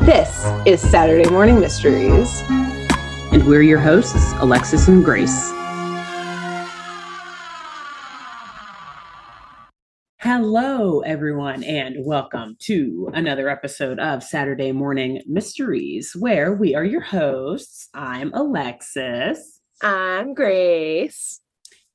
This is Saturday Morning Mysteries. And we're your hosts, Alexis and Grace. Hello, everyone, and welcome to another episode of Saturday Morning Mysteries, where we are your hosts. I'm Alexis. I'm Grace.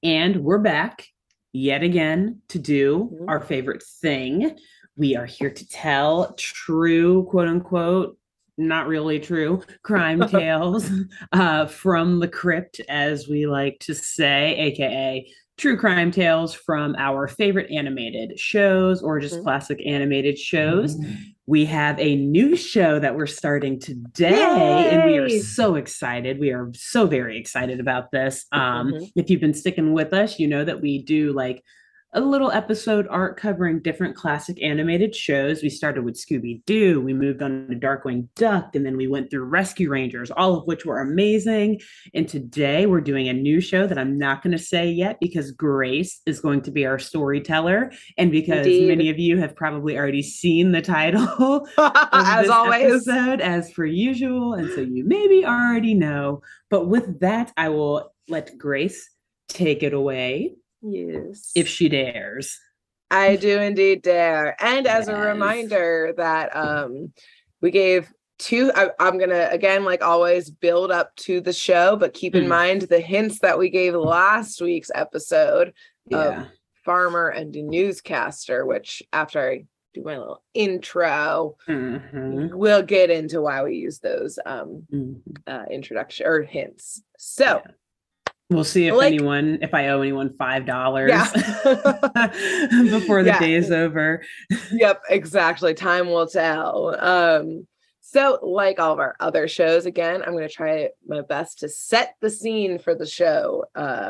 And we're back yet again to do our favorite thing. We are here to tell true, quote unquote, not really true, crime tales from the crypt, as we like to say, aka true crime tales from our favorite animated shows or just classic animated shows. We have a new show that we're starting today. Yay! And we are so excited. We are so very excited about this. If you've been sticking with us, you know that we do like a little episode arc covering different classic animated shows. We started with Scooby-Doo, we moved on to Darkwing Duck, and then we went through Rescue Rangers, all of which were amazing. And today we're doing a new show that I'm not going to say yet because Grace is going to be our storyteller, and because many of you have probably already seen the title of as this always, episode, as per usual, and so you maybe already know. But with that, I will let Grace take it away. Yes. If she dares. I do indeed dare. And as a reminder that we gave two, I'm going to, again, like always, build up to the show, but keep in mind the hints that we gave last week's episode of Farmer and the Newscaster, which after I do my little intro, we'll get into why we use those introduction or hints. So we'll see if if I owe anyone $5 before the day is over. Yep, exactly. Time will tell. So like all of our other shows, again, I'm going to try my best to set the scene for the show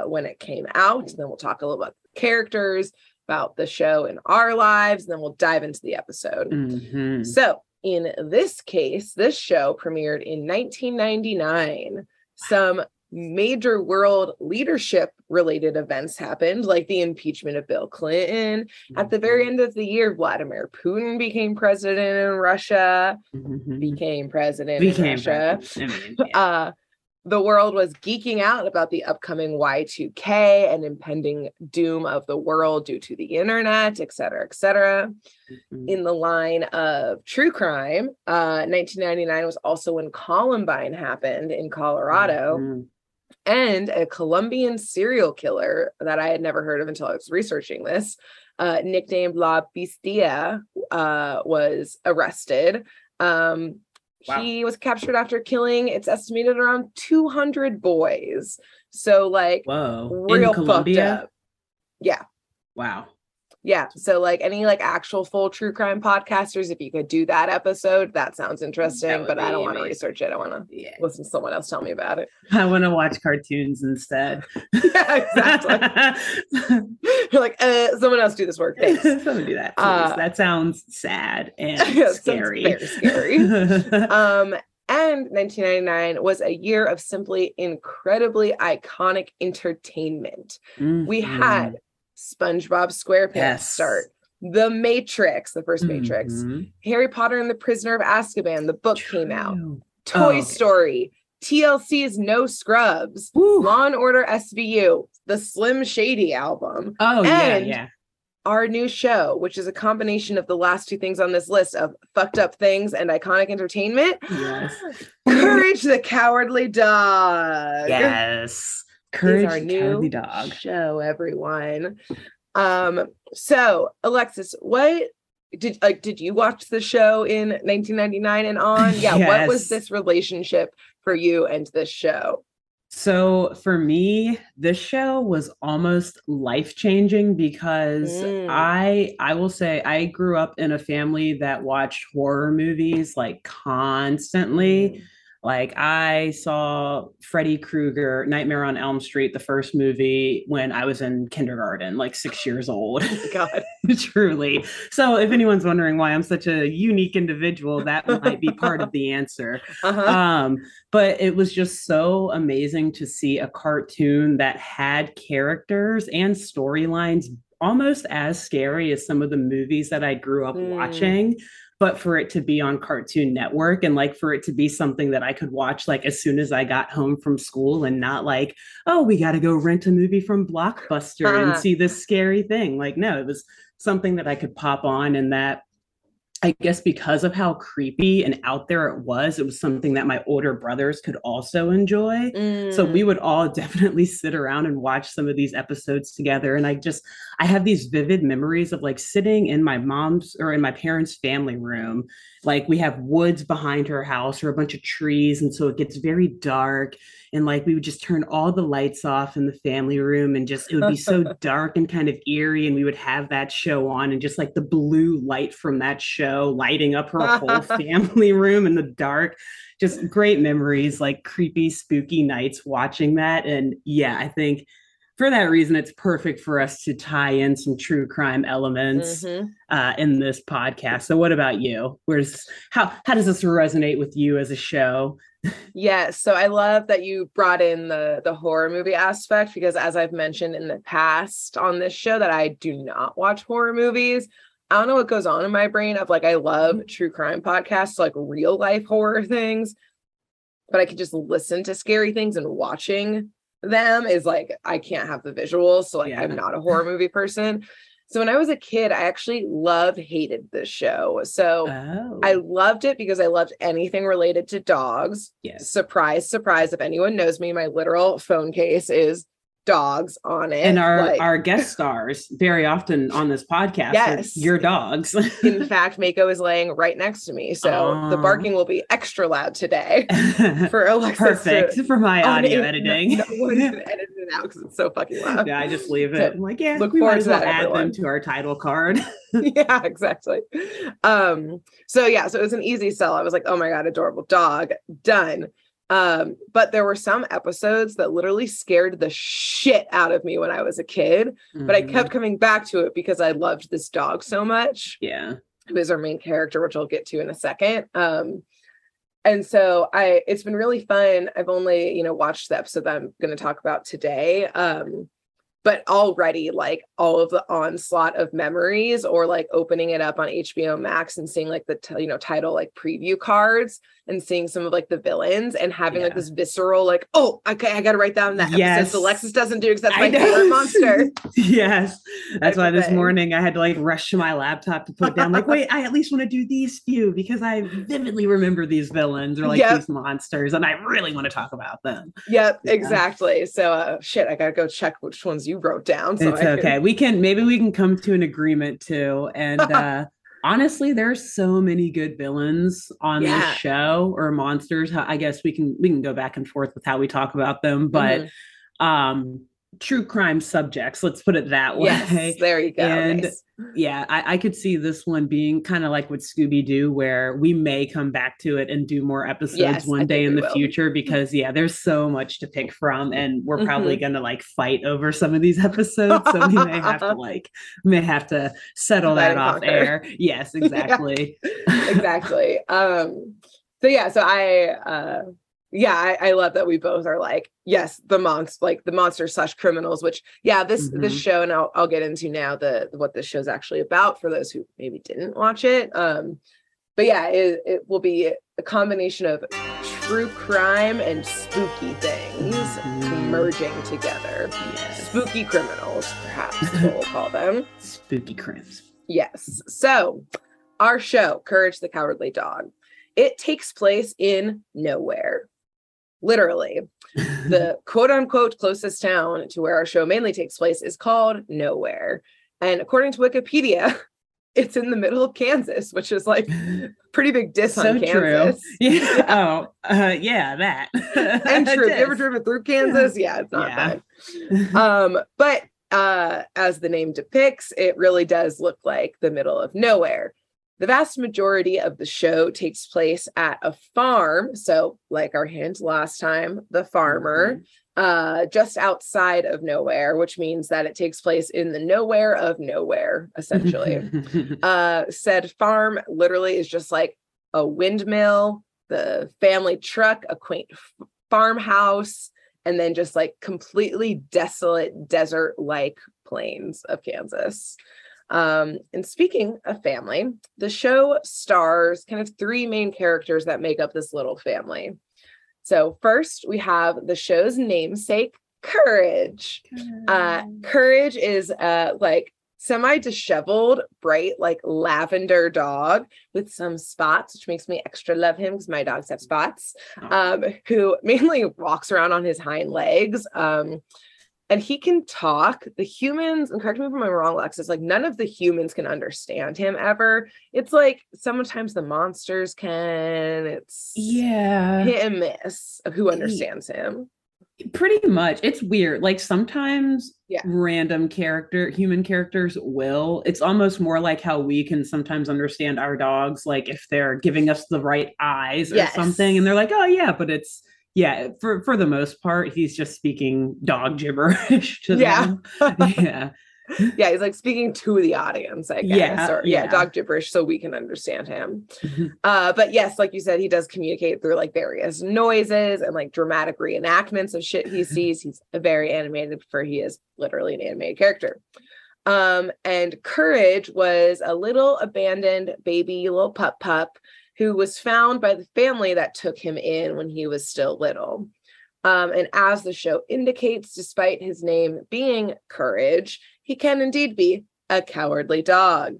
when it came out. And then we'll talk a little about the characters, about the show in our lives, and then we'll dive into the episode. So in this case, this show premiered in 1999. Some major world leadership related events happened, like the impeachment of Bill Clinton. At the very end of the year, Vladimir Putin became president in Russia. The world was geeking out about the upcoming Y2K and impending doom of the world due to the internet, et cetera, et cetera. In the line of true crime, 1999 was also when Columbine happened in Colorado. And a Colombian serial killer that I had never heard of until I was researching this, nicknamed La Bestia, was arrested. He was captured after killing, it's estimated, around 200 boys. So like, real fucked up. Yeah. Wow. Yeah. So like any like actual full true crime podcasters, if you could do that episode, that sounds interesting, but I don't want to research it. I want to listen to someone else tell me about it. I want to watch cartoons instead. Yeah, exactly. You're like, someone else do this work. Thanks. Someone do that, please. That sounds sad and scary. Very scary. And 1999 was a year of simply incredibly iconic entertainment. We had SpongeBob SquarePants start, The Matrix, the first Matrix, Harry Potter and the Prisoner of Azkaban, the book came out, Toy Story, TLC's No Scrubs, Law and Order SVU, the Slim Shady album, our new show, which is a combination of the last two things on this list of fucked up things and iconic entertainment. Courage the Cowardly Dog. Courage our new dog show, everyone. So Alexis, what did you watch the show in 1999 and on? What was this relationship for you and this show? So for me, this show was almost life-changing because I will say I grew up in a family that watched horror movies like constantly. Like I saw Freddy Krueger, Nightmare on Elm Street, the first movie, when I was in kindergarten, like 6 years old. Oh God. Truly. So if anyone's wondering why I'm such a unique individual, that might be part of the answer. But it was just so amazing to see a cartoon that had characters and storylines almost as scary as some of the movies that I grew up watching. but for it to be on Cartoon Network and like for it to be something that I could watch like as soon as I got home from school and not like, oh, we got to go rent a movie from Blockbuster and see this scary thing. Like, no, it was something that I could pop on, and that I guess because of how creepy and out there it was something that my older brothers could also enjoy. So we would all definitely sit around and watch some of these episodes together. And I have these vivid memories of like sitting in my mom's or in my parents' family room. Like we have woods behind her house or a bunch of trees. And so it gets very dark. And like we would just turn all the lights off in the family room and just it would be so dark and kind of eerie. And we would have that show on and just like the blue light from that show lighting up her whole family room in the dark. Just great memories, like creepy, spooky nights watching that. And yeah, I think for that reason, it's perfect for us to tie in some true crime elements in this podcast. So what about you? How does this resonate with you as a show? Yes. So I love that you brought in the horror movie aspect, because as I've mentioned in the past on this show that I do not watch horror movies. I don't know what goes on in my brain of like, I love true crime podcasts, like real life horror things, but I can just listen to scary things, and watching them is like, I can't have the visuals. So like, I'm not a horror movie person. So when I was a kid, I actually hated this show. So I loved it because I loved anything related to dogs. Yes. Surprise, surprise. If anyone knows me, my literal phone case is dogs on it. And our guest stars very often on this podcast are your dogs. In fact, Mako is laying right next to me. So the barking will be extra loud today for Alexis. Perfect for my audio editing. No one's going to edit it out because it's so fucking loud. Yeah, I just leave it. I'm like, look forward to that, add them to our title card. Yeah, exactly. So it was an easy sell. I was like, oh my God, adorable dog. Done. But there were some episodes that literally scared the shit out of me when I was a kid, but I kept coming back to it because I loved this dog so much. Yeah. Who is our main character, which I'll get to in a second. And so it's been really fun. I've only, watched the episode that I'm going to talk about today. But already like all of the onslaught of memories, or like opening it up on HBO Max and seeing like the, title, like preview cards, and seeing some of like the villains and having like this visceral, like, oh, okay, I got to write down that episode. Alexis doesn't do because that's my favorite monster. Yes. That's why this morning I had to like rush to my laptop to put down like, wait, I at least want to do these few because I vividly remember these villains or like these monsters and I really want to talk about them. Yep, exactly. So shit, I got to go check which ones you wrote down. So it's okay. Maybe we can come to an agreement too. And honestly, there's so many good villains on this show, or monsters. I guess we can go back and forth with how we talk about them, but true crime subjects, let's put it that way. Yes, there you go. And nice. I could see this one being kind of like with Scooby-Doo, where we may come back to it and do more episodes one day in the future, because there's so much to pick from, and we're probably gonna like fight over some of these episodes, so we may have to settle that off air. Yes, exactly. Exactly. I love that we both are like, yes, the monster / criminals, which this show, and I'll get into now what this show's actually about for those who maybe didn't watch it. It will be a combination of true crime and spooky things merging together. Yes. Spooky criminals, perhaps we'll call them. Spooky crims. Yes. So our show, Courage the Cowardly Dog, it takes place in nowhere. Literally, the quote unquote closest town to where our show mainly takes place is called Nowhere. And according to Wikipedia, it's in the middle of Kansas, which is like pretty big diss on Kansas. True. Yeah. That. And true. Have you ever driven through Kansas? Yeah, it's not fun. But as the name depicts, it really does look like the middle of nowhere. The vast majority of the show takes place at a farm. So like our hint last time, the farmer, just outside of nowhere, which means that it takes place in the nowhere of nowhere, essentially. Said farm literally is just like a windmill, the family truck, a quaint farmhouse, and then just like completely desolate desert-like plains of Kansas. And speaking of family, the show stars kind of three main characters that make up this little family. So first we have the show's namesake, Courage. Courage is like semi-disheveled, bright, like lavender dog with some spots, which makes me extra love him because my dogs have spots, who mainly walks around on his hind legs. And he can talk. The humans, and correct me if I'm wrong, Alexis, like none of the humans can understand him ever. It's like sometimes the monsters can. It's hit and miss of who understands him. Pretty much. It's weird. Like sometimes random human characters will. It's almost more like how we can sometimes understand our dogs, like if they're giving us the right eyes or something, and they're like, oh yeah, but it's for the most part, he's just speaking dog gibberish to them. He's like speaking to the audience, I guess. Dog gibberish so we can understand him. But yes, like you said, he does communicate through like various noises and like dramatic reenactments of shit he sees. He's very animated, for he is literally an animated character. And Courage was a little abandoned baby, little pup who was found by the family that took him in when he was still little. And as the show indicates, despite his name being Courage, he can indeed be a cowardly dog.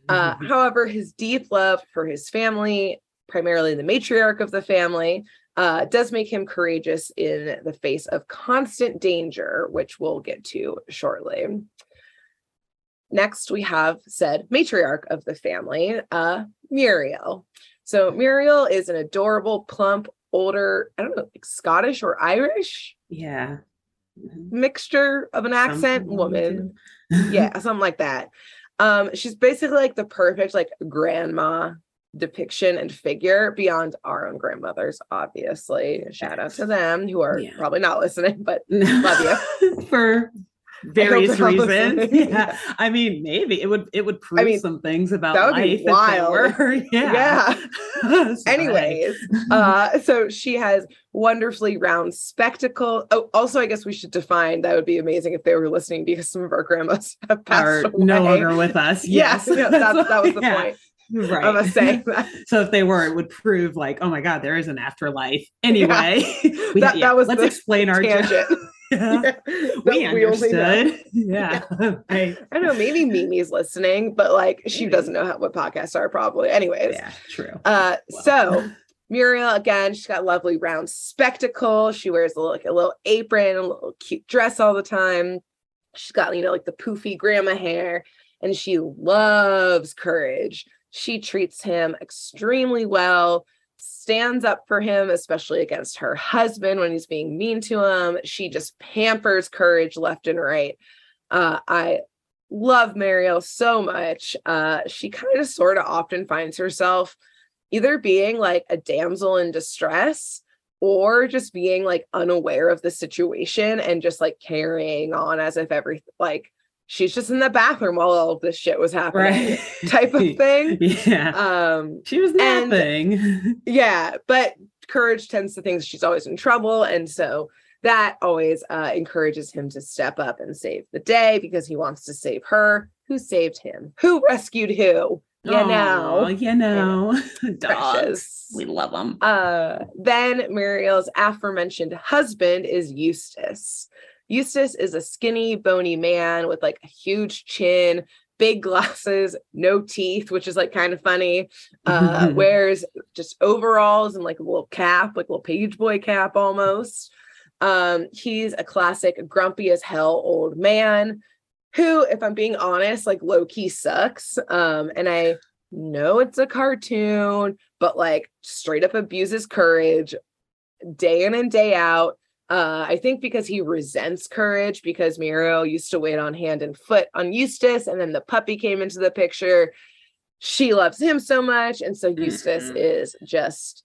However, his deep love for his family, primarily the matriarch of the family, does make him courageous in the face of constant danger, which we'll get to shortly. Next, we have said matriarch of the family, Muriel. So Muriel is an adorable, plump, older, I don't know, like Scottish or Irish? Mixture of an accent woman. Something like that. She's basically like the perfect like grandma depiction and figure beyond our own grandmothers, obviously. Shout out to them who are probably not listening, but love you. For various reasons. I mean, maybe it would prove some things about that would life be wild. So, anyways, so she has wonderfully round spectacles. Oh, also I guess we should define, that would be amazing if they were listening, because some of our grandmas have passed away. No longer with us. That was the point. Right. Of us saying that. So if they were, it would prove like, oh my God, there is an afterlife. Anyway, let's explain our tangent. We understood. I don't know, maybe Mimi's listening, but like she doesn't know what podcasts are probably. Anyways. True. So Muriel, again, she's got lovely round spectacles. She wears a little apron, a little cute dress all the time. She's got, like the poofy grandma hair, and she loves Courage. She treats him extremely well, stands up for him, especially against her husband when he's being mean to him. She just pampers Courage left and right. I love Muriel so much. She kind of sort of often finds herself either being like a damsel in distress or just being like unaware of the situation and just like carrying on as if everything, like she's just in the bathroom while all of this shit was happening, type of thing. She was napping. But Courage tends to think she's always in trouble, and so that always encourages him to step up and save the day, because he wants to save her. Who saved him? Who rescued who? Dogs. We love them. Then Muriel's aforementioned husband is Eustace. Eustace is a skinny, bony man with like a huge chin, big glasses, no teeth, which is like kind of funny. Wears just overalls and like a little cap, like a little page boy cap almost. He's a classic grumpy as hell old man who, if I'm being honest, like low-key sucks. And I know it's a cartoon, but like straight up abuses Courage day in and day out. I think because he resents Courage, because Muriel used to wait on hand and foot on Eustace, and then the puppy came into the picture. She loves him so much, and so Eustace is just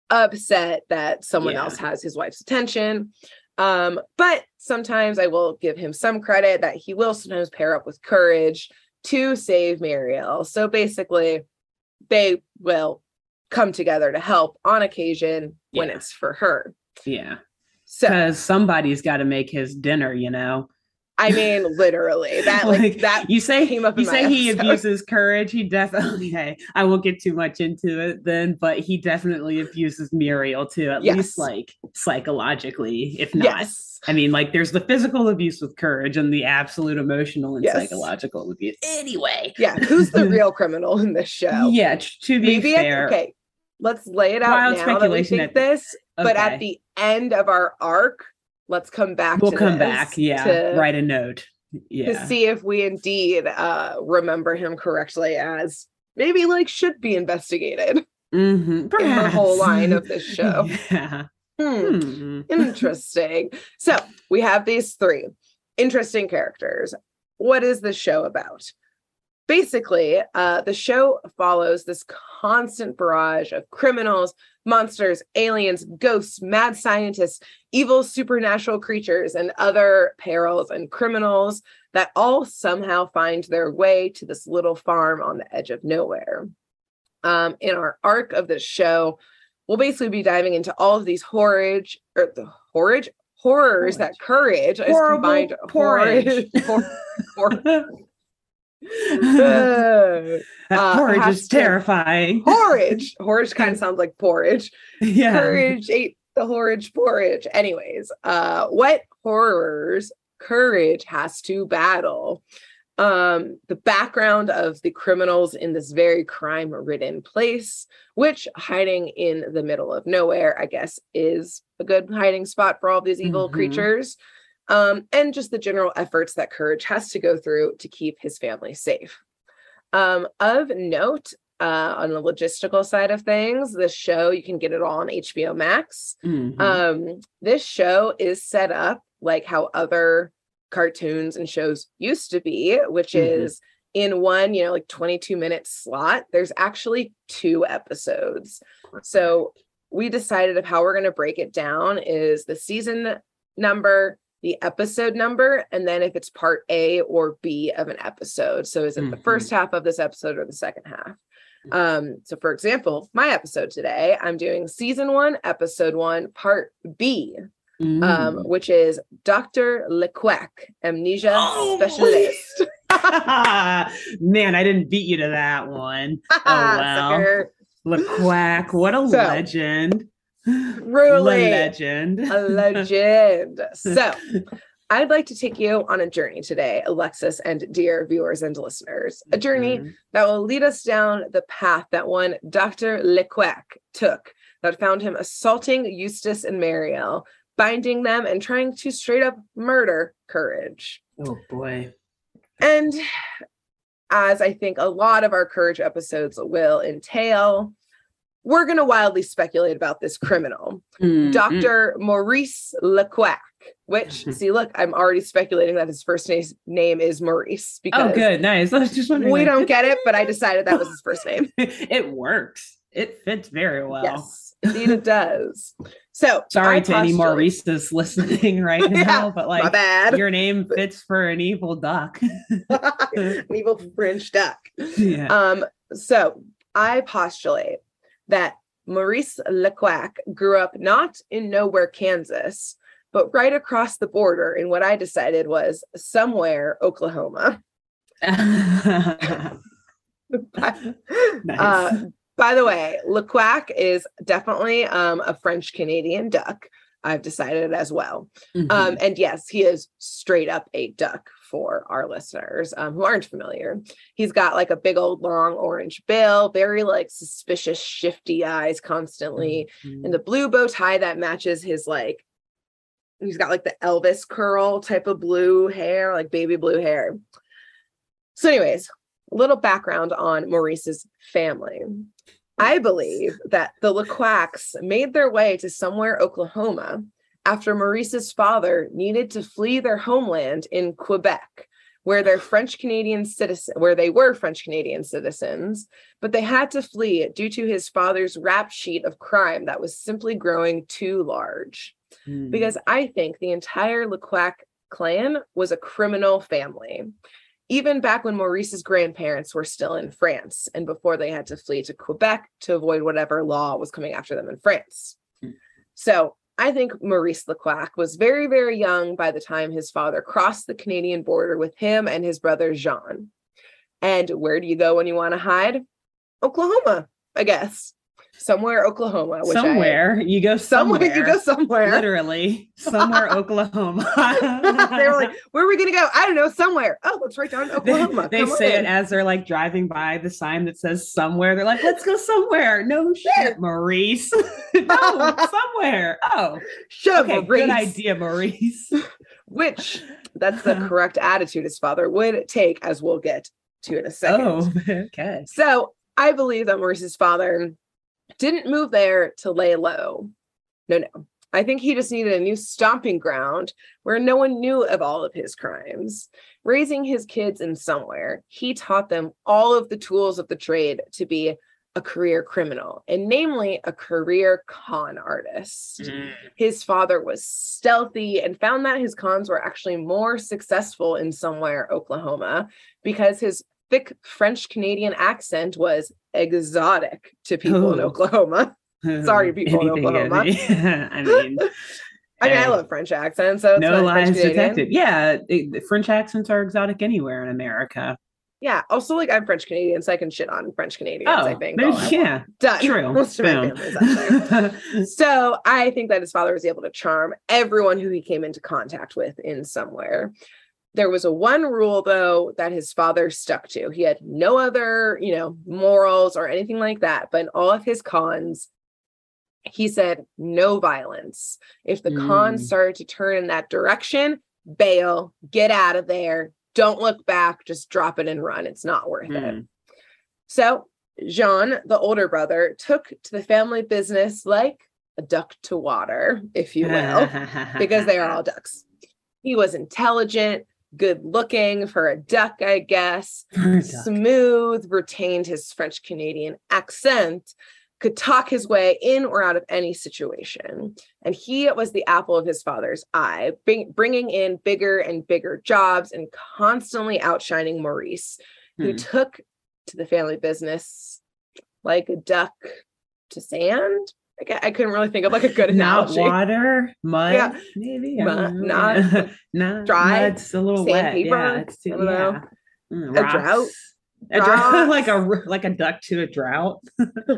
upset that someone else has his wife's attention. But sometimes I will give him some credit that he will sometimes pair up with Courage to save Muriel. So basically, they will come together to help on occasion when it's for her. So, because somebody's got to make his dinner, I mean, literally that you say came up you in say he episode. abuses courage. He definitely, I won't get too much into it then, but he definitely abuses Muriel too, at least like psychologically, if not. I mean, like there's the physical abuse with courage and the absolute emotional and psychological abuse. Anyway. Yeah. Who's the real criminal in this show? Yeah, to be fair. Okay. Let's lay it out Wild now speculation that we think this, but at the end of our arc, let's come back to write a note. To see if we indeed remember him correctly as maybe like should be investigated in the whole line of this show. Interesting. So we have these three interesting characters. What is the show about? Basically, the show follows this constant barrage of criminals, monsters, aliens, ghosts, mad scientists, evil supernatural creatures, and other perils and criminals that all somehow find their way to this little farm on the edge of nowhere. In our arc of this show, we'll basically be diving into all of these horrors that courage is combined. Porridge is terrifying. Horridge kind of sounds like porridge. Courage ate the horridge porridge. Anyways, what horrors courage has to battle? The background of the criminals in this very crime-ridden place, which hiding in the middle of nowhere, I guess, is a good hiding spot for all these evil creatures. And just the general efforts that courage has to go through to keep his family safe. Of note, on the logistical side of things, this show, you can get it all on HBO Max. This show is set up like how other cartoons and shows used to be, which is in one, 22-minute slot. There's actually 2 episodes. So we decided of how we're going to break it down is the season number, the episode number, and then if it's part A or B of an episode. So is it the first half of this episode or the second half? So for example, my episode today, I'm doing season 1, episode 1, part B, which is Dr. Quack, Amnesia specialist. Man, I didn't beat you to that one. Oh, wow. Quack, what a legend. Really legend. A legend. So I'd like to take you on a journey today, Alexis and dear viewers and listeners, a journey that will lead us down the path that one Dr. Quack took that found him assaulting Eustace and Mariel, binding them and trying to straight up murder Courage. Oh boy. And as I think a lot of our Courage episodes will entail, we're going to wildly speculate about this criminal, Dr. Maurice Quack, which, see, look, I'm already speculating that his first name is Maurice. Because good, nice. I was just wondering. We don't get it, but I decided that was his first name. It works. It fits very well. Yes, indeed it does. So sorry to any Maurices listening right now, but like, my bad. Your name fits for an evil duck. An evil French duck. Yeah. So I postulate that Maurice Quack grew up not in nowhere, Kansas, but right across the border in what I decided was somewhere, Oklahoma. Nice. By the way, Quack is definitely a French-Canadian duck. I've decided as well. And yes, he is straight up a duck for our listeners who aren't familiar. He's got like a big old long orange bill, very like suspicious, shifty eyes constantly, and the blue bow tie that matches his like, he's got like the Elvis curl type of blue hair, like baby blue hair. So anyways, a little background on Maurice's family. I believe that the Quacks made their way to somewhere, Oklahoma, after Maurice's father needed to flee their homeland in Quebec, where they were French-Canadian citizens, but they had to flee due to his father's rap sheet of crime that was simply growing too large. Because I think the entire Quack clan was a criminal family, even back when Maurice's grandparents were still in France and before they had to flee to Quebec to avoid whatever law was coming after them in France. So I think Maurice the Quack was very, very young by the time his father crossed the Canadian border with him and his brother Jean. And where do you go when you want to hide? Oklahoma, I guess. Somewhere Oklahoma. You go somewhere. You go somewhere. Literally, somewhere Oklahoma. They were like, where are we going to go? I don't know, somewhere. Oh, let's write down Oklahoma. They say it as they're like driving by the sign that says somewhere. They're like, let's go somewhere. No shit, Maurice. No, somewhere. Oh, okay, Maurice. Good idea, Maurice. Which, that's the correct attitude his father would take, as we'll get to in a second. Oh, okay. So I believe that Maurice's father didn't move there to lay low. No. I think he just needed a new stomping ground where no one knew of all of his crimes. Raising his kids in somewhere, he taught them all of the tools of the trade to be a career criminal, and namely a career con artist. His father was stealthy and found that his cons were actually more successful in somewhere Oklahoma because his thick French Canadian accent was exotic to people in Oklahoma. Sorry, people in Oklahoma. I mean, I love French accents. So no lies detected. Yeah, French accents are exotic anywhere in America. Yeah. Also, like, I'm French Canadian, so I can shit on French Canadians. I think. Yeah. Done. True. Most of my family's out there. So I think that his father was able to charm everyone who he came into contact with in somewhere. There was one rule, though, that his father stuck to. He had no other, morals or anything like that. But in all of his cons, he said no violence. If the con started to turn in that direction, bail, get out of there. Don't look back. Just drop it and run. It's not worth it. So Jean, the older brother, took to the family business like a duck to water, if you will, because they are all ducks. He was intelligent, good looking for a duck, I guess, smooth, retained his French Canadian accent, could talk his way in or out of any situation. And he was the apple of his father's eye, bringing in bigger and bigger jobs and constantly outshining Maurice, who took to the family business like a duck to sand. I couldn't really think of like a good analogy. Not water, mud, maybe. Not dry. Mud's a little wet. Sandpaper. Yeah, it's too, A drought. A drought, like a duck to a drought.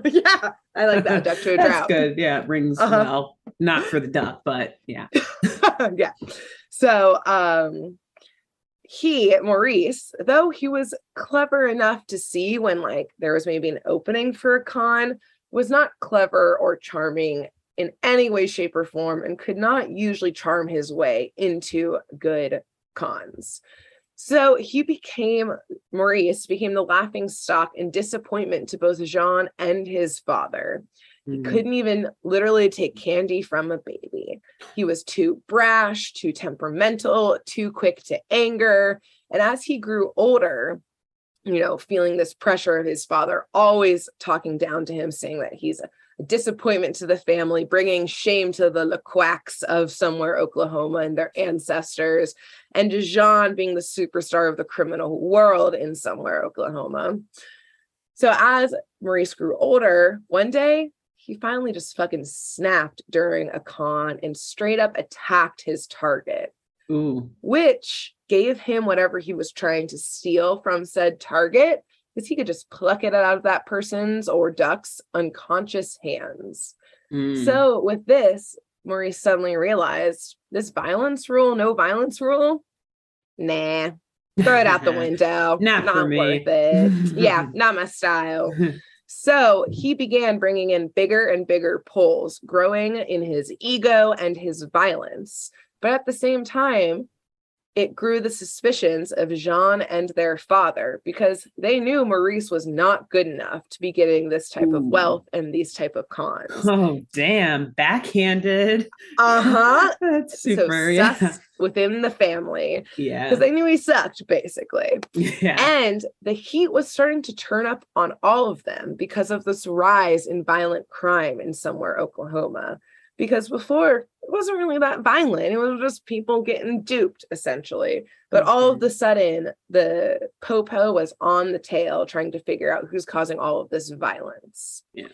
Yeah, I like that. Duck to a drought. That's good. Yeah, it rings well. Not for the duck, but yeah. Yeah. So Maurice, though he was clever enough to see when like there was maybe an opening for a con, was not clever or charming in any way, shape, or form, and could not usually charm his way into good cons. So Maurice became the laughing stock and disappointment to both Jean and his father. He couldn't even literally take candy from a baby. He was too brash, too temperamental, too quick to anger. And as he grew older, feeling this pressure of his father, always talking down to him, saying that he's a disappointment to the family, bringing shame to the Quacks of somewhere Oklahoma and their ancestors, and Jean being the superstar of the criminal world in somewhere Oklahoma. So as Maurice grew older, one day he finally just fucking snapped during a con and straight up attacked his target. Which gave him whatever he was trying to steal from said target, because he could just pluck it out of that person's or duck's unconscious hands. So with this, Maurice suddenly realized this no violence rule, nah, throw it out the window. Not for me. Worth it. Yeah, not my style. So he began bringing in bigger and bigger pulls, growing in his ego and his violence. But at the same time, it grew the suspicions of Jean and their father, because they knew Maurice was not good enough to be getting this type of wealth and these type of cons. Oh, damn. Backhanded. That's super. So within the family. Yeah. Because they knew he sucked, basically. Yeah. And the heat was starting to turn up on all of them because of this rise in violent crime in somewhere Oklahoma. Because before, it wasn't really that violent. It was just people getting duped, essentially. But all of a sudden, the popo was on the tail, trying to figure out who's causing all of this violence. Yeah.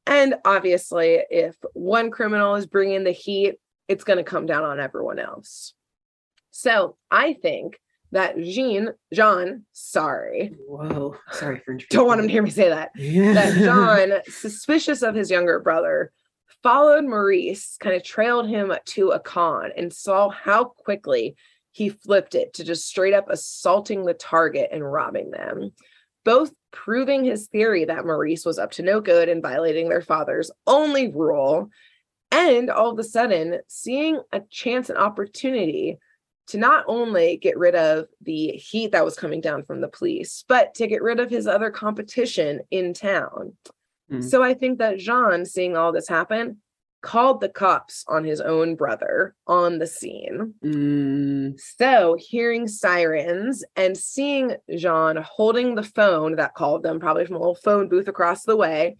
And obviously, if one criminal is bringing the heat, it's going to come down on everyone else. So I think that sorry for don't want him to hear me say that. That John, suspicious of his younger brother, followed Maurice, kind of trailed him to a con and saw how quickly he flipped it to just straight up assaulting the target and robbing them, both proving his theory that Maurice was up to no good and violating their father's only rule, and all of a sudden seeing a chance and opportunity to not only get rid of the heat that was coming down from the police, but to get rid of his other competition in town. So I think that Jean, seeing all this happen, called the cops on his own brother on the scene. So hearing sirens and seeing Jean holding the phone that called them, probably from a little phone booth across the way,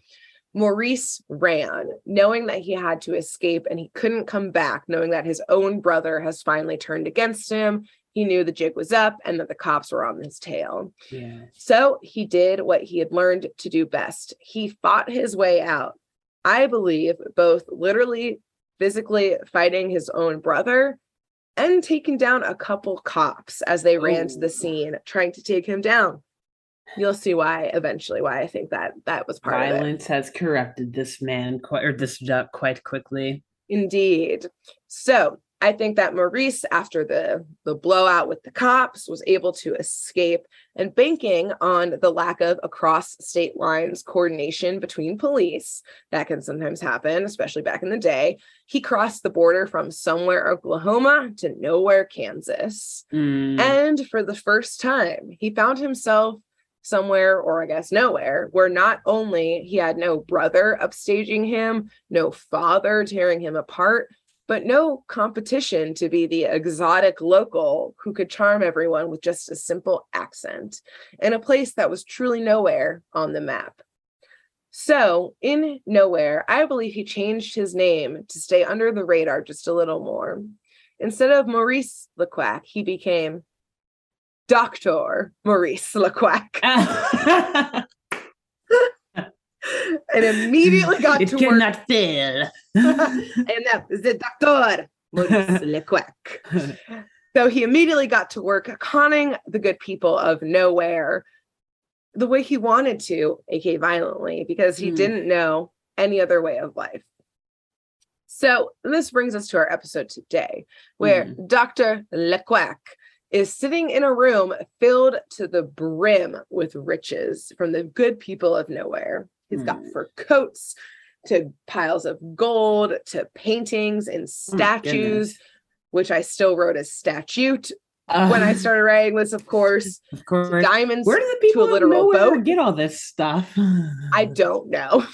Maurice ran, knowing that he had to escape and he couldn't come back, knowing that his own brother has finally turned against him. He knew the jig was up and that the cops were on his tail. So he did what he had learned to do best. He fought his way out. I believe both literally, physically fighting his own brother and taking down a couple cops as they ran to the scene, trying to take him down. You'll see why I think that was part of it. Violence has corrupted this man this duck quite quickly. Indeed. So I think that Maurice, after the blowout with the cops, was able to escape, and banking on the lack of across state lines coordination between police that can sometimes happen, especially back in the day, he crossed the border from somewhere Oklahoma to nowhere Kansas. And for the first time, he found himself somewhere, or I guess nowhere, where not only he had no brother upstaging him, no father tearing him apart, but no competition to be the exotic local who could charm everyone with just a simple accent, in a place that was truly nowhere on the map. So in Nowhere, I believe he changed his name to stay under the radar just a little more. Instead of Maurice the Quack, he became Dr. Maurice the Quack. And immediately got to work. It cannot fail. And that is the Dr. Maurice le Quack. So he immediately got to work conning the good people of Nowhere the way he wanted to, aka violently, because he didn't know any other way of life. So this brings us to our episode today, where Dr. le Quack is sitting in a room filled to the brim with riches from the good people of Nowhere. He's got fur coats to piles of gold to paintings and statues, which I still wrote as statute when I started writing this, of course. Diamonds. Where do the people of Nowhere get all this stuff? I don't know.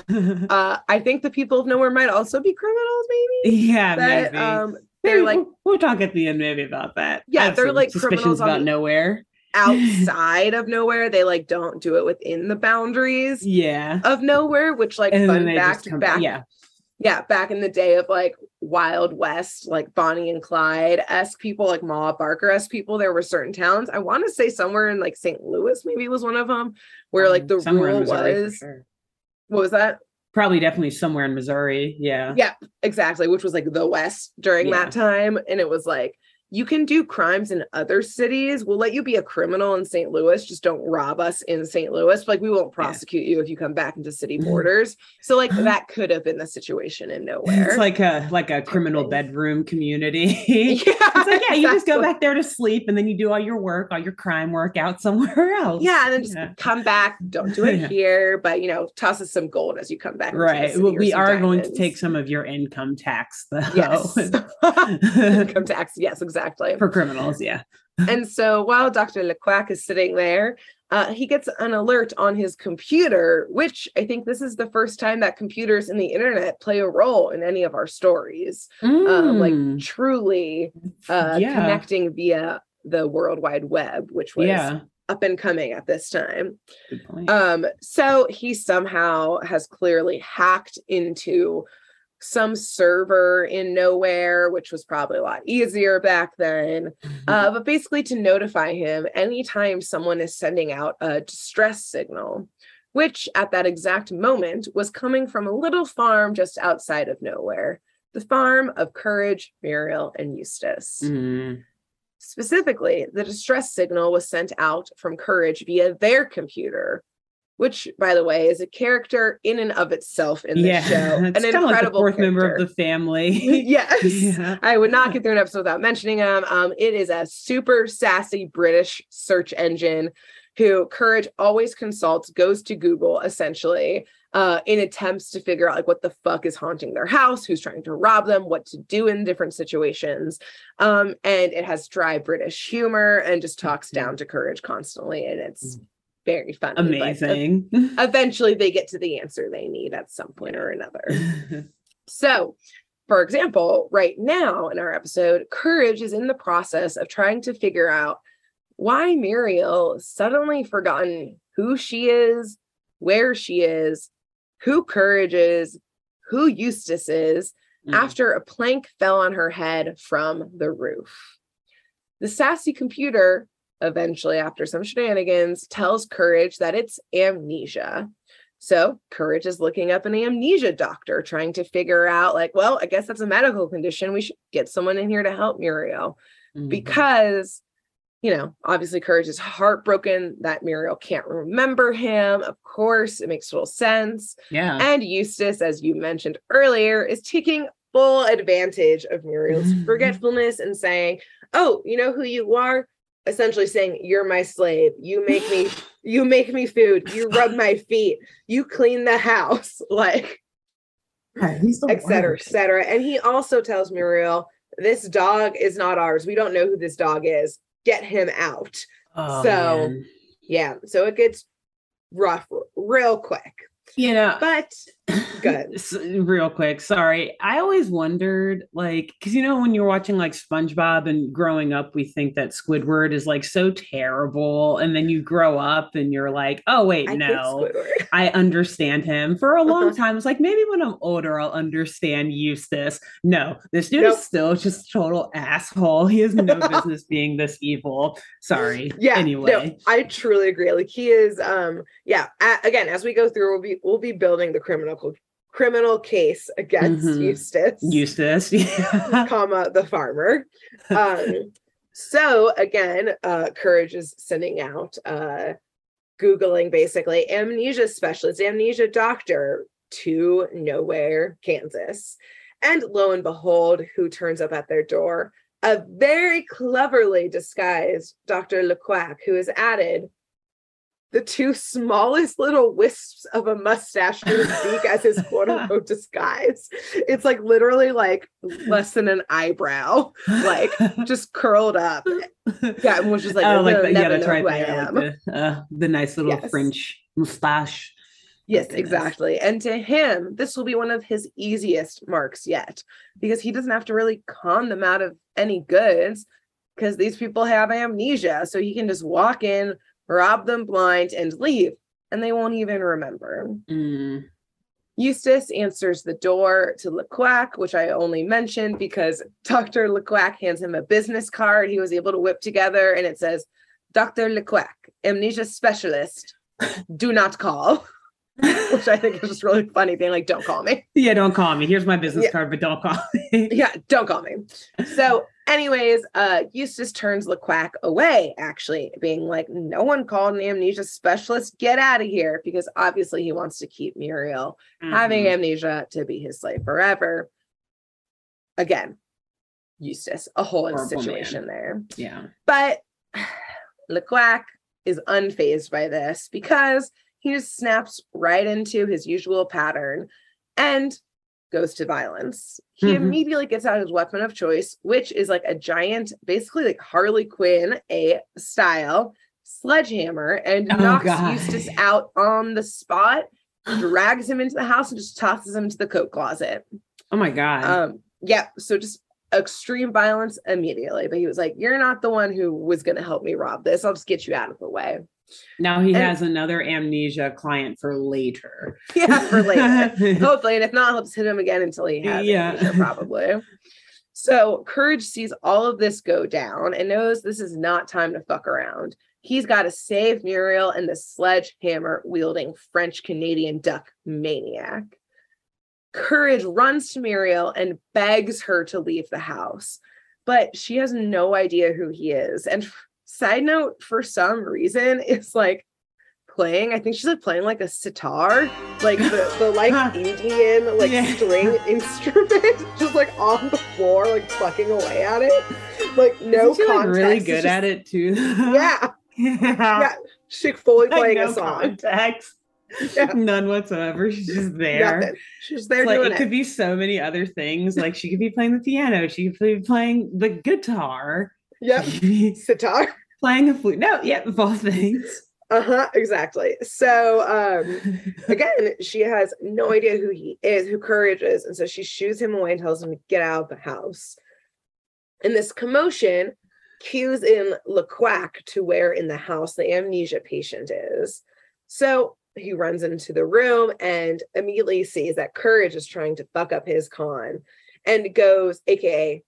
I think the people of Nowhere might also be criminals, maybe. Yeah, maybe. They're like, we'll talk at the end maybe about that. Yeah, they're like criminals about Nowhere. Outside of Nowhere, they like don't do it within the boundaries of Nowhere, which like fun fact back in the day of like Wild West, like Bonnie and Clyde-esque people, like Ma Barker-esque people, there were certain towns, I want to say somewhere in like St. Louis maybe was one of them, where like the rule was what was that? Probably definitely somewhere in Missouri. Yeah, exactly, which was like the West during that time. And it was like, you can do crimes in other cities. We'll let you be a criminal in St. Louis. Just don't rob us in St. Louis. Like, we won't prosecute you if you come back into city borders. So, like, that could have been the situation in Nowhere. It's like a criminal bedroom community. It's like, you just go back there to sleep, and then you do all your work, all your crime work out somewhere else. Yeah, and then just come back. Don't do it here, but, toss us some gold as you come back. Right. Well, we are going to take some of your income tax, though. Yes. Income tax. Yes, exactly. For criminals, yeah. And so while Dr. le Quack is sitting there, he gets an alert on his computer, which I think this is the first time that computers and the internet play a role in any of our stories. Like truly connecting via the World Wide Web, which was up and coming at this time. Good point. So he somehow has clearly hacked into some server in Nowhere, which was probably a lot easier back then. But basically to notify him anytime someone is sending out a distress signal, which at that exact moment was coming from a little farm just outside of nowhere, the farm of Courage, Muriel, and Eustace. Specifically, the distress signal was sent out from Courage via their computer, which, by the way, is a character in and of itself in this show. It's an incredible like the fourth member of the family. Yes. Yeah. I would not get through an episode without mentioning him. It is a super sassy British search engine who Courage always consults, goes to Google, essentially, in attempts to figure out like what the fuck is haunting their house, who's trying to rob them, what to do in different situations. And it has dry British humor and just talks down to Courage constantly. And it's very funny. Amazing. Eventually they get to the answer they need at some point or another. So, for example, right now in our episode, Courage is in the process of trying to figure out why Muriel suddenly forgotten who she is, where she is, who Courage is, who Eustace is, after a plank fell on her head from the roof. The sassy computer, eventually after some shenanigans, tells Courage that it's amnesia. So Courage is looking up an amnesia doctor, trying to figure out like, well, I guess that's a medical condition. We should get someone in here to help Muriel. Because, you know, obviously Courage is heartbroken that Muriel can't remember him. Of course, it makes total sense. Yeah. And Eustace, as you mentioned earlier, is taking full advantage of Muriel's forgetfulness and saying, oh, you know who you are? Essentially saying, you're my slave. You make me food. You rub my feet. You clean the house. Like, et cetera, et cetera. And he also tells Muriel, this dog is not ours. We don't know who this dog is. Get him out. Oh, so, man. Yeah. So it gets rough real quick. You know, but good. Real quick, sorry. I always wondered, like, because you know, when you're watching like SpongeBob and growing up, we think that Squidward is like so terrible, and then you grow up and you're like, oh wait, no, I understand him. For a long time, it's like maybe when I'm older, I'll understand Eustace. No, this dude is still just total asshole. He has no business being this evil. Sorry. Yeah. Anyway, no, I truly agree. Like he is. Again, as we go through, we'll be building the criminal case against Eustace, comma the farmer. So again, Courage is sending out Googling basically amnesia specialist, amnesia doctor to nowhere, Kansas. And lo and behold, who turns up at their door? A very cleverly disguised Dr. Quack, who has added the two smallest little wisps of a mustache to his beak as his quote-unquote disguise. It's like literally like less than an eyebrow, like just curled up. Yeah, and was just like, that's right there, like the nice little French mustache. Yes, exactly. And to him, this will be one of his easiest marks yet, because he doesn't have to really con them out of any goods, because these people have amnesia. So he can just walk in, rob them blind, and leave, and they won't even remember. Eustace answers the door to Quack, which I only mentioned because Dr. Quack hands him a business card he was able to whip together, and it says, Dr. Quack, amnesia specialist, do not call. Which I think is just really funny, being like, don't call me. Yeah, don't call me. Here's my business card, but don't call me. Yeah, don't call me. So anyways, Eustace turns Quack away, actually, being like, no one called an amnesia specialist. Get out of here. Because obviously he wants to keep Muriel having amnesia to be his slave forever. Again, Eustace, a whole situation there. Yeah. But Quack is unfazed by this because he just snaps right into his usual pattern and goes to violence. He immediately gets out his weapon of choice, which is like a giant, basically like Harley Quinn style sledgehammer, and knocks Eustace out on the spot, drags him into the house, and just tosses him to the coat closet. Oh my God. Yeah. So just extreme violence immediately. But he was like, you're not the one who was going to help me rob this. I'll just get you out of the way. Now he has another amnesia client for later. Yeah, for later. Hopefully. And if not, I'll just hit him again until he has amnesia, probably. So Courage sees all of this go down and knows this is not time to fuck around. He's got to save Muriel and the sledgehammer-wielding French-Canadian duck maniac. Courage runs to Muriel and begs her to leave the house, but she has no idea who he is. And side note, for some reason, it's like playing, I think she's like playing like a sitar, like the like Indian like string instrument, just like on the floor, like plucking away at it. Like no context. Like, really good at it too. Yeah. She's fully playing a song. Context. Yeah. None whatsoever. She's just there. Nothing. She's there doing it. It could be so many other things. Like she could be playing the piano. She could be playing the guitar. Yep. Sitar. Playing a flute. No, yeah, both things. Exactly. So again, she has no idea who he is, who Courage is, and so she shoos him away and tells him to get out of the house. In this commotion, cues in Quack to where in the house the amnesia patient is. So he runs into the room and immediately sees that Courage is trying to fuck up his con and goes, aka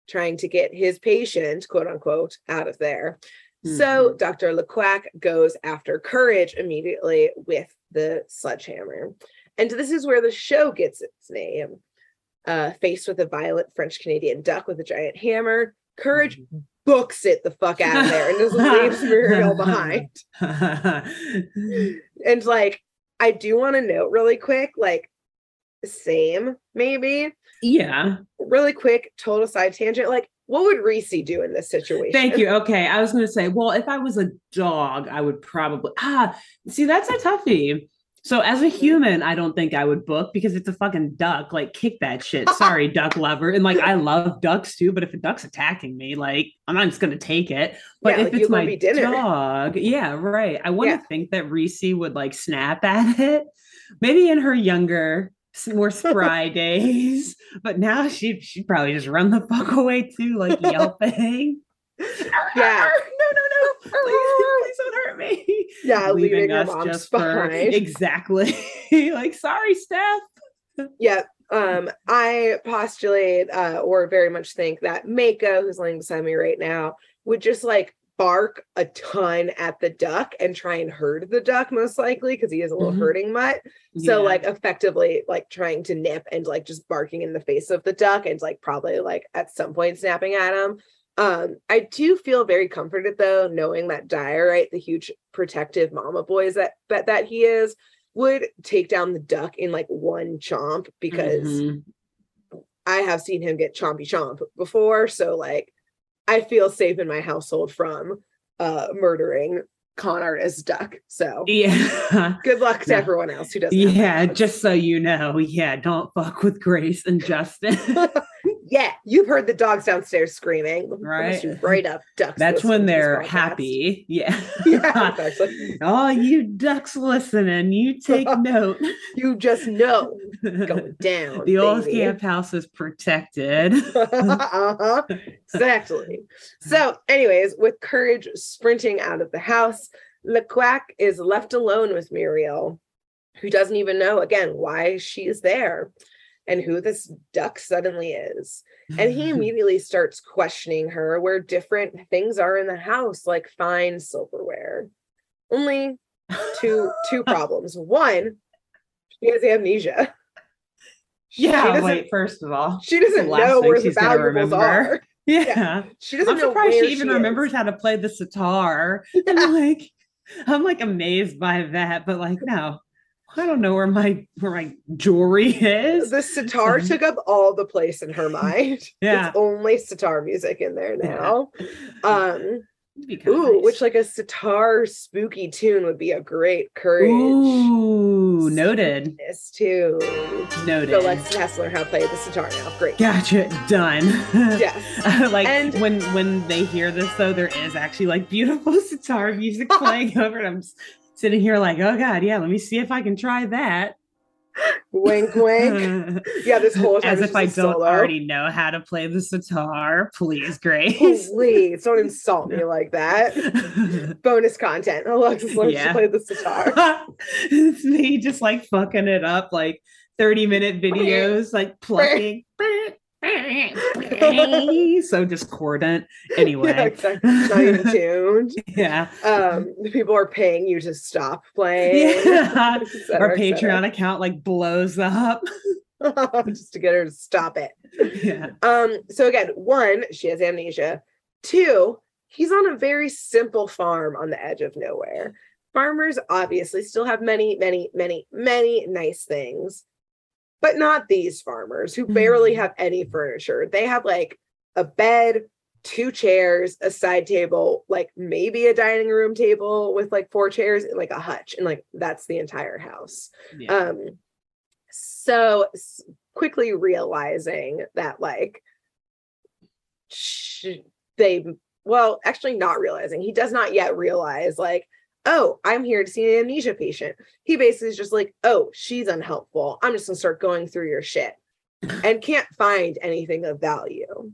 trying to get his patient, quote unquote, out of there. Mm-hmm. So Dr. Quack goes after Courage immediately with the sledgehammer. And this is where the show gets its name. Faced with a violent French-Canadian duck with a giant hammer, Courage books it the fuck out of there and just leaves Muriel behind. And like, I do want to note really quick, like, same, maybe. Yeah. Really quick, total side tangent. Like, what would Reese do in this situation? Thank you. Okay. I was going to say, well, if I was a dog, I would probably, see, that's a toughie. So as a human, I don't think I would book because it's a fucking duck. Like, kick that shit. Sorry, duck lover. And like, I love ducks too, but if a duck's attacking me, like, I'm not just going to take it. But if it's my dog, yeah, right. I want to think that Reese would like snap at it. Maybe in her younger, more spry days. But now she'd probably just run the fuck away too, like yelping. Yeah. No. Please don't hurt me. Yeah, leaving her mom's behind. Exactly. Like, sorry, Steph. Yeah. I postulate or very much think that Mako, who's laying beside me right now, would just like bark a ton at the duck and try and herd the duck, most likely, because he is a little herding mutt. So like effectively like trying to nip and like just barking in the face of the duck and like probably like at some point snapping at him. I do feel very comforted though, knowing that Diorite, the huge protective mama boys that he is, would take down the duck in like one chomp, because I have seen him get chompy chomp before. So like, I feel safe in my household from murdering con artist duck. So yeah, good luck to everyone else who doesn't. Yeah, just so you know, don't fuck with Grace and Justin. Yeah, you've heard the dogs downstairs screaming, right? Right up, ducks. That's when they're happy. Yeah. Exactly. Oh, you ducks listening, you take note. You just know going down. The old camp house is protected. Exactly. So, anyways, with Courage sprinting out of the house, Quack is left alone with Muriel, who doesn't even know again why she's there and who this duck suddenly is. And he immediately starts questioning her where different things are in the house, like fine silverware. Only two problems. One, she has amnesia. Yeah, wait, first of all, she doesn't know where the valuables are. Yeah. She doesn't know surprised where she even remembers how to play the sitar. Yeah. I'm like amazed by that, but like, no. I don't know where my jewelry is. The sitar took up all the place in her mind. Yeah. It's only sitar music in there now. Yeah. Ooh, nice. Which like a sitar spooky tune would be a great Courage. Ooh, noted. This too. Noted. So Alexis has to learn how to play the sitar now. Great. Gotcha. Done. Yes. Like, and when they hear this though, there is actually like beautiful sitar music playing over it. I'm sitting here like, oh God, yeah, let me see if I can try that. Wink, wink. Yeah, this whole time as if I don't already know how to play the sitar. Please, Grace. Please, don't insult me like that. Bonus content. Alexis learns to play the sitar. It's me just like fucking it up, like 30-minute videos, like plucking. so discordant. Anyway. Yeah, exactly. Not even tuned. Yeah. People are paying you to stop playing. Yeah. Our Patreon account like blows up. Just to get her to stop it. Yeah. So again, 1, she has amnesia. 2, he's on a very simple farm on the edge of nowhere. Farmers obviously still have many, many, many, many nice things, but not these farmers who barely have any furniture. They have like a bed, 2 chairs, a side table, like maybe a dining room table with like 4 chairs and like a hutch. And like, that's the entire house. Yeah. So quickly realizing that like actually not realizing, he does not yet realize like, oh, I'm here to see an amnesia patient. He basically is just like, oh, she's unhelpful. I'm just gonna start going through your shit and can't find anything of value,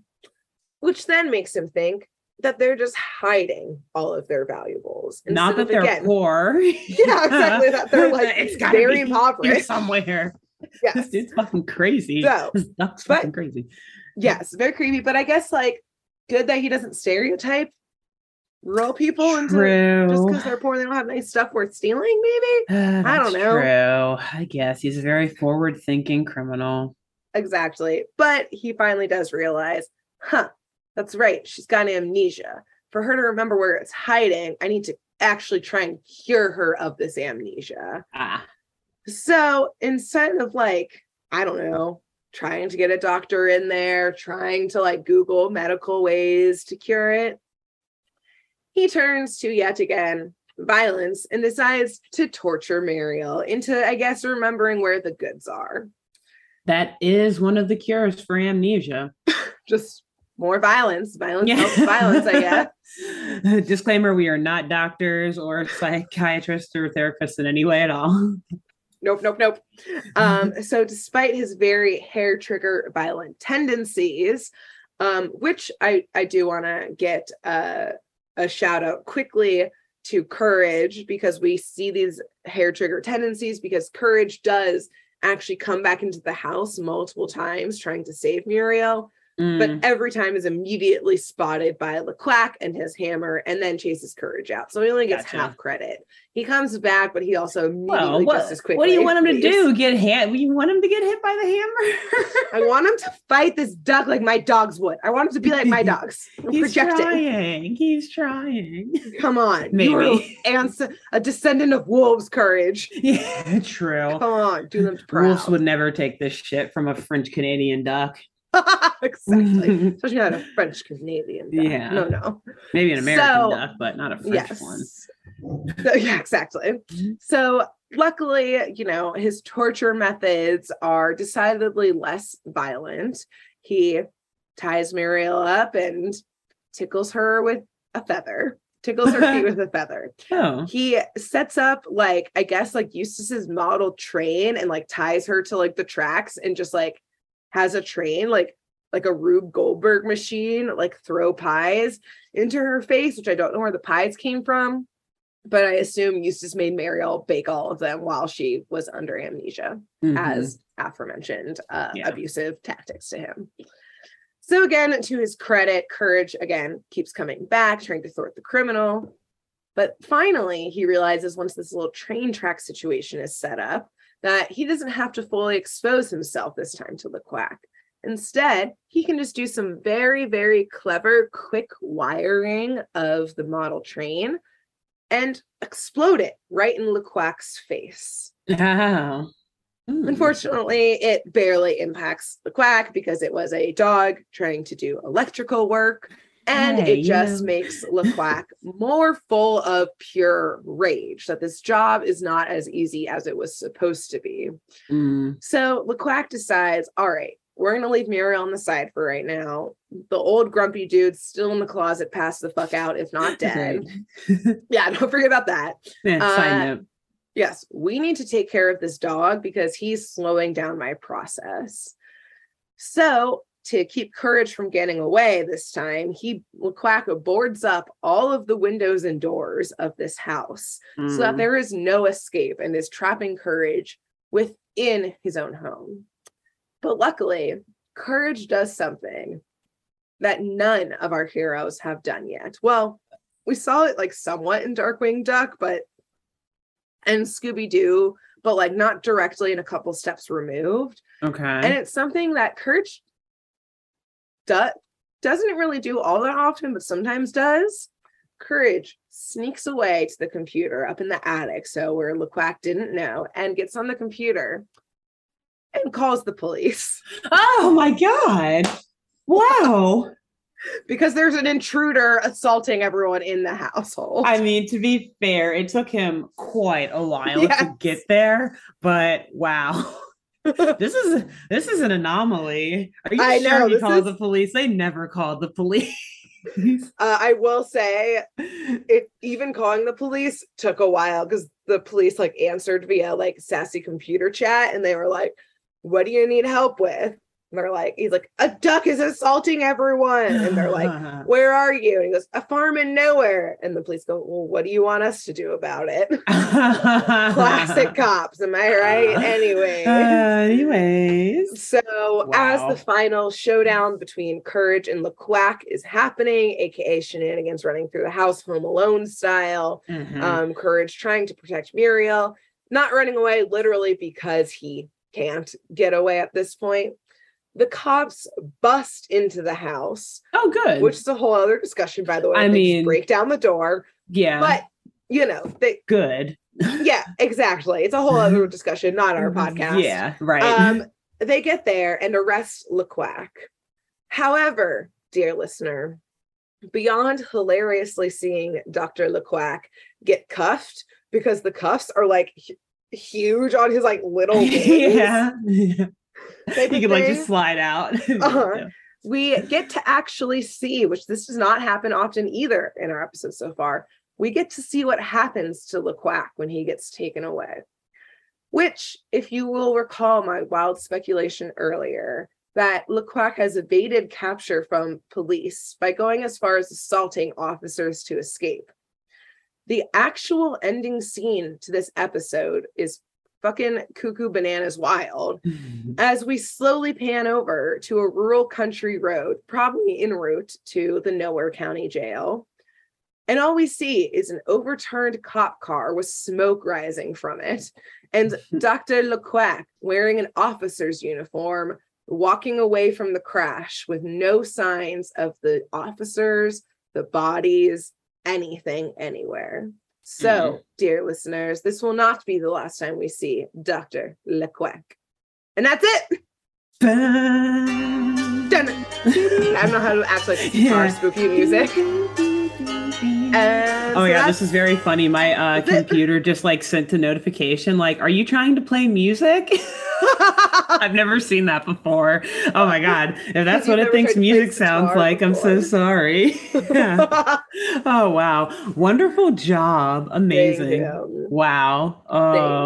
which then makes him think that they're just hiding all of their valuables. Not that they're poor. Yeah, exactly. That they're like it's very impoverished somewhere. Yes. This dude's fucking crazy. So, that's fucking crazy. Yes, very creepy. But I guess like good that he doesn't stereotype rural people into just because they're poor, they don't have nice stuff worth stealing, maybe. I don't know. True. I guess he's a very forward-thinking criminal. Exactly. But he finally does realize, that's right. She's got amnesia. For her to remember where it's hiding, I need to actually try and cure her of this amnesia. So instead of like, I don't know, trying to get a doctor in there, trying to like Google medical ways to cure it, he turns to yet again violence and decides to torture Muriel into, I guess, remembering where the goods are. That is one of the cures for amnesia. Just more violence. Violence helps violence, I guess. Disclaimer, we are not doctors or psychiatrists or therapists in any way at all. Nope. So despite his very hair trigger violent tendencies, which I do want to get a shout out quickly to Courage, because we see these hair trigger tendencies because Courage does actually come back into the house multiple times trying to save Muriel. But every time is immediately spotted by Quack and his hammer and then chases Courage out. So he only gets half credit. He comes back, but he also immediately just as quickly. What do you want him to do? Get hit? You want him to get hit by the hammer? I want him to fight this duck like my dogs would. I want him to be like my dogs. He's trying. Come on. Maybe. You're a descendant of wolves, Courage. Yeah, true. Come on. Do them proud. Wolves would never take this shit from a French Canadian duck. Exactly. Especially not a French Canadian duck. Yeah. No. Maybe an American duck, but not a French one. So, yeah, exactly. So luckily, his torture methods are decidedly less violent. He ties Muriel up and tickles her with a feather. Tickles her feet with a feather. Oh. He sets up I guess Eustace's model train and ties her to the tracks and just has a train like a Rube Goldberg machine throw pies into her face, which I don't know where the pies came from, but I assume Eustace made Muriel bake all of them while she was under amnesia, as aforementioned abusive tactics to him. So again, to his credit, Courage again keeps coming back, trying to thwart the criminal. But finally, he realizes once this little train track situation is set up, that he doesn't have to fully expose himself this time to the Quack. Instead, he can just do some very, very clever, quick wiring of the model train and explode it right in LeQuack's face. Wow. Unfortunately, it barely impacts the Quack because it was a dog trying to do electrical work. And it just makes LeQuack more full of pure rage that this job is not as easy as it was supposed to be. So LeQuack decides, all right, we're going to leave Muriel on the side for right now. The old grumpy dude's still in the closet, passed the fuck out, if not dead. Yeah, don't forget about that. Side note. Yes, we need to take care of this dog because he's slowing down my process. So to keep Courage from getting away this time, Quack boards up all of the windows and doors of this house so that there is no escape and is trapping Courage within his own home. But luckily, Courage does something that none of our heroes have done yet. Well, we saw it like somewhat in Darkwing Duck, and Scooby-Doo, but like not directly and a couple steps removed. Okay. And it's something that Courage doesn't really do all that often, but sometimes does. Courage sneaks away to the computer up in the attic, so where Quack didn't know, and gets on the computer and calls the police. Oh my God. Wow. Because there's an intruder assaulting everyone in the household. I mean, to be fair, it took him quite a while to get there, but wow. This is an anomaly. Are you sure he called the police? They never called the police. I will say, even calling the police took a while because the police like answered via like sassy computer chat, and they were like, "What do you need help with?" And they're like, he's like, "A duck is assaulting everyone." And they're like, "Where are you?" And he goes, "A farm in nowhere." And the police go, "Well, what do you want us to do about it?" Classic cops, am I right? Anyways. So as the final showdown between Courage and Quack is happening, aka shenanigans running through the house, Home Alone style, Courage trying to protect Muriel, not running away literally because he can't get away at this point. The cops bust into the house. Oh, good. Which is a whole other discussion, by the way. They just break down the door. Yeah. But, they... Good. Yeah, exactly. It's a whole other discussion, not our podcast. Yeah, right. They get there and arrest Quack. However, dear listener, beyond hilariously seeing Dr. Quack get cuffed, because the cuffs are, like, huge on his, like, little wings. Yeah. He could like just slide out. We get to actually see, which this does not happen often either in our episodes so far, we get to see what happens to Quack when he gets taken away. Which, if you will recall my wild speculation earlier, that Quack has evaded capture from police by going as far as assaulting officers to escape. The actual ending scene to this episode is fucking cuckoo bananas wild as we slowly pan over to a rural country road, probably en route to the Nowhere County Jail. And all we see is an overturned cop car with smoke rising from it. And Dr. Quack wearing an officer's uniform, walking away from the crash with no signs of the officers, the bodies, anything, anywhere. So, dear listeners, this will not be the last time we see Dr. Quack. And that's it. I don't know how to act like guitar spooky music. This is very funny. My computer just like sent a notification like, "Are you trying to play music?" I've never seen that before. Oh my God. If that's what it thinks music sounds like, I'm so sorry. Oh, wow. Wonderful job. Amazing. Wow.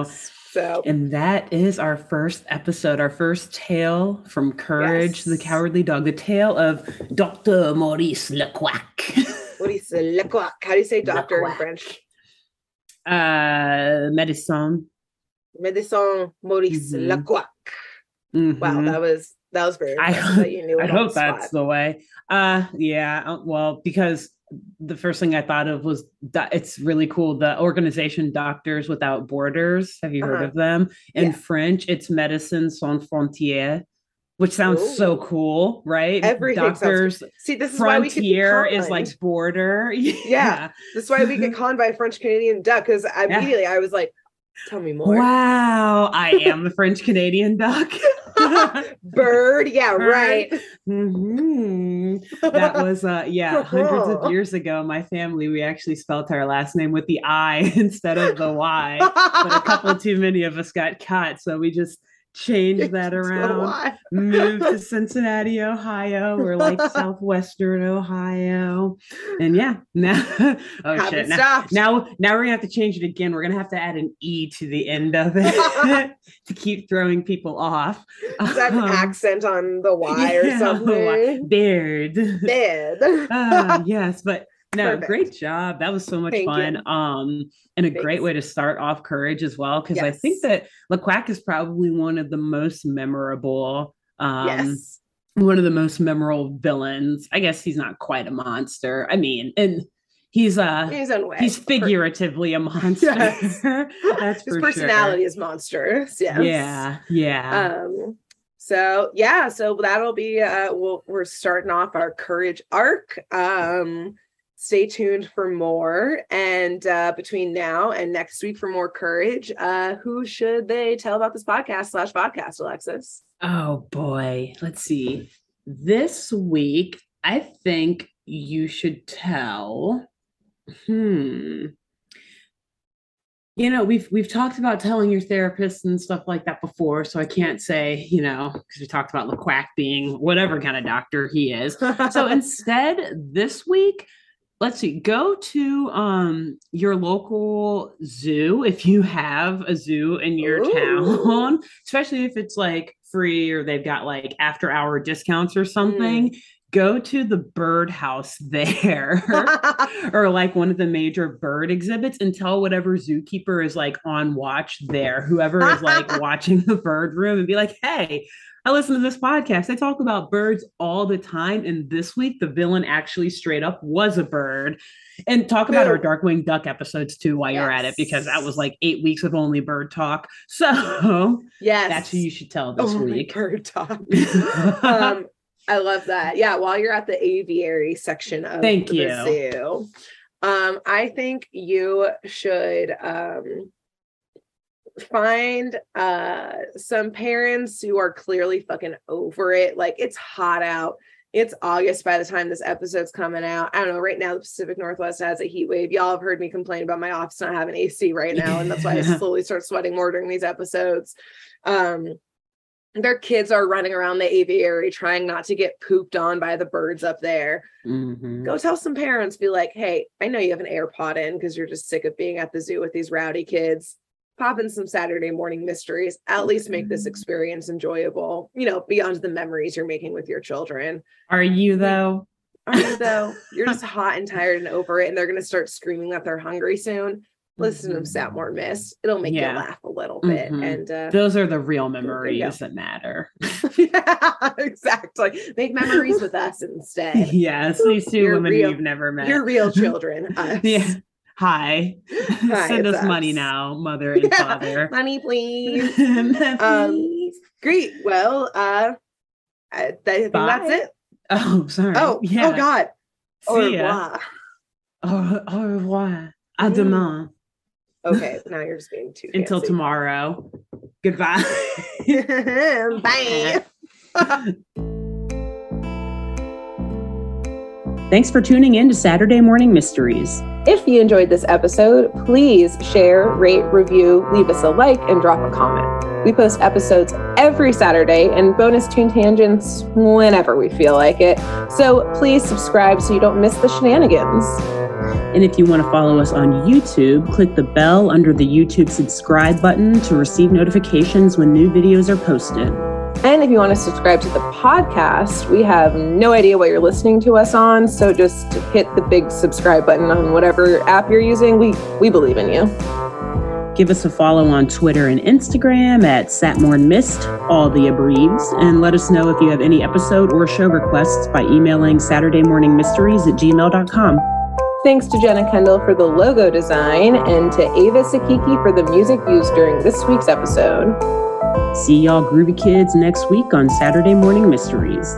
Thanks. So, and that is our first episode, our first tale from Courage, the Cowardly Dog, the tale of Dr. Maurice Quack. Maurice Quack. How do you say doctor in French? Médecin. Médecin Maurice Quack. Wow, that was very impressive that you knew it. I hope that's the way. Well, because the first thing I thought of was it's really cool. The organization Doctors Without Borders. Have you heard of them? In French, it's Médecins Sans Frontières, which sounds so cool, right? Everything Doctors. See, this is frontier why we is like border. Yeah, this is why we get conned by a French Canadian duck. Because immediately I was like, "Tell me more." Wow, I am the French Canadian duck. Bird, right. That was hundreds of years ago. My family, we actually spelt our last name with the I instead of the Y, but a couple too many of us got caught, so we just changed that around, moved to Cincinnati, Ohio. We're like southwestern Ohio. And now now we're gonna have to change it again. We're gonna have to add an E to the end of it to keep throwing people off. Is that an accent on the Y or something? Beard. Yes, but no, Perfect. Great job. That was so much fun. And a great way to start off Courage as well, because I think that Quack is probably one of the most memorable one of the most memorable villains. I guess he's not quite a monster. I mean, and he's in his own way. He's figuratively a monster. Yes. That's his personality is monstrous. Yes. Yeah. So that'll be we're starting off our courage arc. Stay tuned for more, and between now and next week for more courage. Who should they tell about this podcast, Alexis? Oh boy, let's see. This week, I think you should tell. You know, we've talked about telling your therapist and stuff like that before, so I can't say, you know, because we talked about Quack being whatever kind of doctor he is. So instead, this week, let's see, go to your local zoo if you have a zoo in your town, especially if it's like free or they've got like after hour discounts or something. Go to the birdhouse there or like one of the major bird exhibits and tell whatever zookeeper is like on watch there, whoever is like watching the bird room, and be like, hey, I listen to this podcast. They talk about birds all the time. And this week, the villain actually straight up was a bird. And talk about our Darkwing Duck episodes too while you're at it, because that was like 8 weeks of only bird talk. So that's who you should tell this week. Bird talk. I love that. Yeah, while you're at the aviary section of the zoo, I think you should find some parents who are clearly fucking over it. Like, it's hot out. It's August by the time this episode's coming out. I don't know. Right now, the Pacific Northwest has a heat wave. Y'all have heard me complain about my office not having AC right now, and that's why I slowly start sweating more during these episodes. Their kids are running around the aviary trying not to get pooped on by the birds up there. Go tell some parents, be like, hey, I know you have an AirPod in because you're just sick of being at the zoo with these rowdy kids. Pop in some Saturday morning mysteries. At least make this experience enjoyable, you know, beyond the memories you're making with your children. Are you though? You're just hot and tired and over it, and they're going to start screaming that they're hungry soon. Listen to Satmore Miss. It'll make you laugh a little bit. And those are the real memories that matter. Yeah, exactly. Make memories with us instead. Yes, these two women you've never met. Your real children. Us. Yeah. Hi. Send us money now, mother and father. Money, please. Please. Great. Well, I think that's it. Oh, sorry. Oh God. See ya. Au revoir. À demain. Okay, now you're just being too fancy. Until tomorrow. Goodbye. Bye. Thanks for tuning in to Saturday Morning Mysteries. If you enjoyed this episode, please share, rate, review, leave us a like, and drop a comment. We post episodes every Saturday and bonus tune tangents whenever we feel like it. So please subscribe so you don't miss the shenanigans. And if you want to follow us on YouTube, click the bell under the YouTube subscribe button to receive notifications when new videos are posted. And if you want to subscribe to the podcast, we have no idea what you're listening to us on, so just hit the big subscribe button on whatever app you're using. We believe in you. Give us a follow on Twitter and Instagram at SatmornMist, all the abreves, and let us know if you have any episode or show requests by emailing SaturdayMorningMysteries@gmail.com. Thanks to Jenna Kendall for the logo design and to Ava Sakiki for the music used during this week's episode. See y'all groovy kids next week on Saturday Morning Mysteries.